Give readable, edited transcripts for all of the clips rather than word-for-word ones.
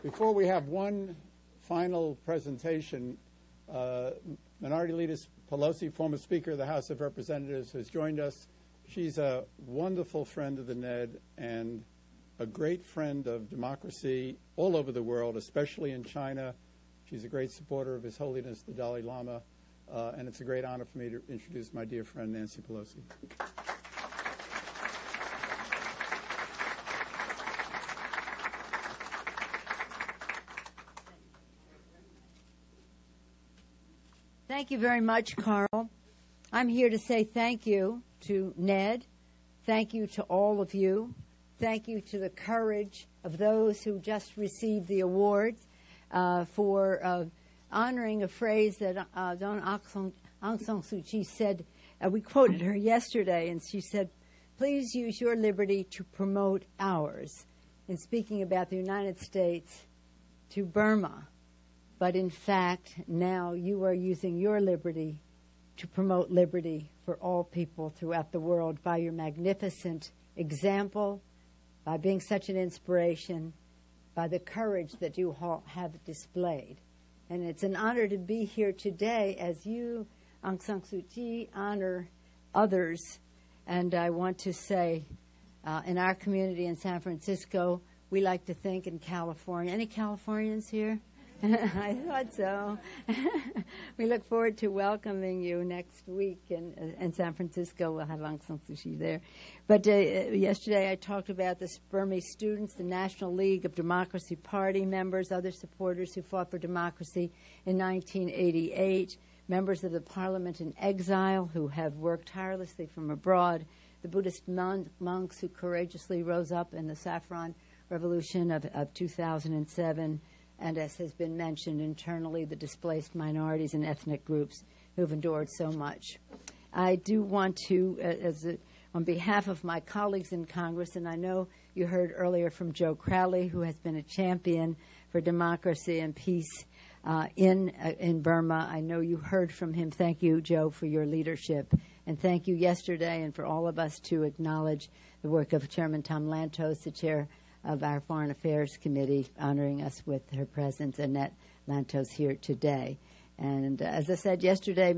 Before we have one final presentation, Minority Leader Pelosi, former Speaker of the House of Representatives, has joined us. She's a wonderful friend of the NED and a great friend of democracy all over the world, especially in China. She's a great supporter of His Holiness the Dalai Lama, and it's a great honor for me to introduce my dear friend Nancy Pelosi. Thank you very much, Carl. I'm here to say thank you to Ned. Thank you to all of you. Thank you to the courage of those who just received the awards for honoring a phrase that Aung San Suu Kyi said. We quoted her yesterday, and she said, "Please use your liberty to promote ours," in speaking about the United States to Burma. But in fact, now you are using your liberty to promote liberty for all people throughout the world by your magnificent example, by being such an inspiration, by the courage that you have displayed. And it's an honor to be here today as you, Aung San Suu Kyi, honor others. And I want to say, in our community in San Francisco, we like to think in California. Any Californians here? I thought so. We look forward to welcoming you next week in San Francisco. We'll have Aung San Suu Kyi there. But yesterday I talked about the Burmese students, the National League of Democracy Party members, other supporters who fought for democracy in 1988, members of the parliament in exile who have worked tirelessly from abroad, the Buddhist monks who courageously rose up in the Saffron Revolution of 2007, and as has been mentioned internally, the displaced minorities and ethnic groups who've endured so much. I do want to, on behalf of my colleagues in Congress, and I know you heard earlier from Joe Crowley, who has been a champion for democracy and peace in Burma. I know you heard from him. Thank you, Joe, for your leadership. And thank you yesterday, and for all of us to acknowledge the work of Chairman Tom Lantos, the chair of our Foreign Affairs Committee, honoring us with her presence, Annette Lantos, here today. And as I said yesterday,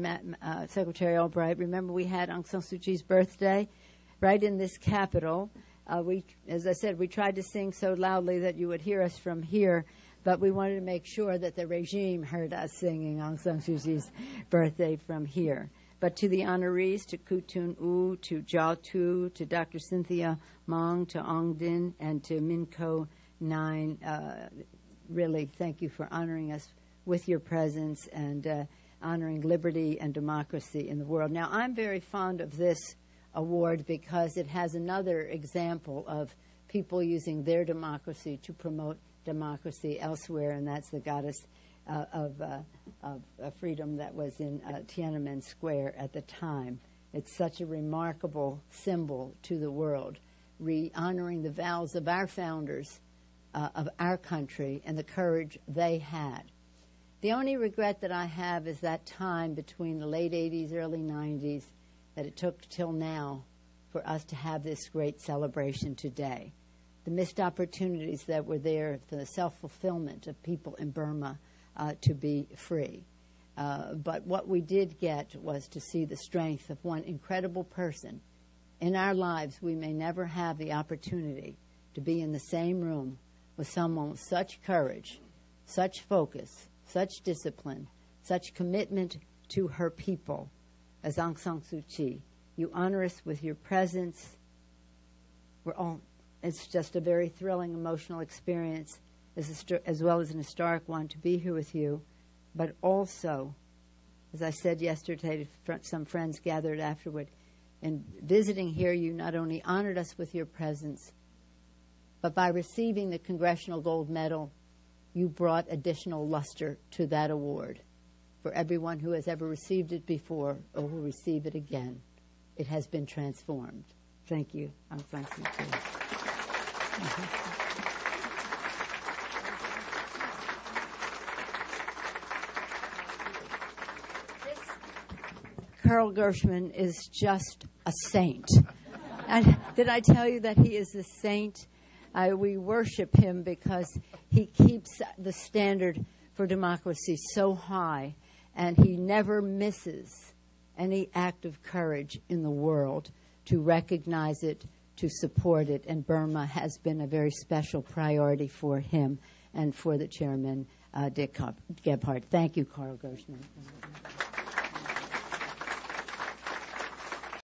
Secretary Albright, remember we had Aung San Suu Kyi's birthday right in this Capitol. As I said, we tried to sing so loudly that you would hear us from here, but we wanted to make sure that the regime heard us singing Aung San Suu Kyi's birthday from here. But to the honorees, to Kutun U, to Jiao Tu, to Dr. Cynthia Mong, to Ong Din, and to Minko Nine, really thank you for honoring us with your presence and honoring liberty and democracy in the world. Now, I'm very fond of this award because it has another example of people using their democracy to promote democracy elsewhere, and that's the goddess of freedom that was in Tiananmen Square at the time. It's such a remarkable symbol to the world, honoring the vows of our founders of our country and the courage they had. The only regret that I have is that time between the late 80s, early 90s, that it took till now for us to have this great celebration today. The missed opportunities that were there for the self-fulfillment of people in Burma to be free. But what we did get was to see the strength of one incredible person. In our lives, we may never have the opportunity to be in the same room with someone with such courage, such focus, such discipline, such commitment to her people as Aung San Suu Kyi. You honor us with your presence. It's just a very thrilling, emotional experience, as well as an historic one, to be here with you. But also, as I said yesterday to some friends gathered afterward, in visiting here, you not only honored us with your presence, but by receiving the Congressional Gold Medal, you brought additional luster to that award. For everyone who has ever received it before or will receive it again, it has been transformed. Thank you, Aung San Suu Kyi. Carl Gershman is just a saint. And did I tell you that he is the saint We worship him because he keeps the standard for democracy so high, and he never misses any act of courage in the world to recognize it, to support it, and Burma has been a very special priority for him and for the chairman, Dick Gebhardt. Thank you, Carl Gershman.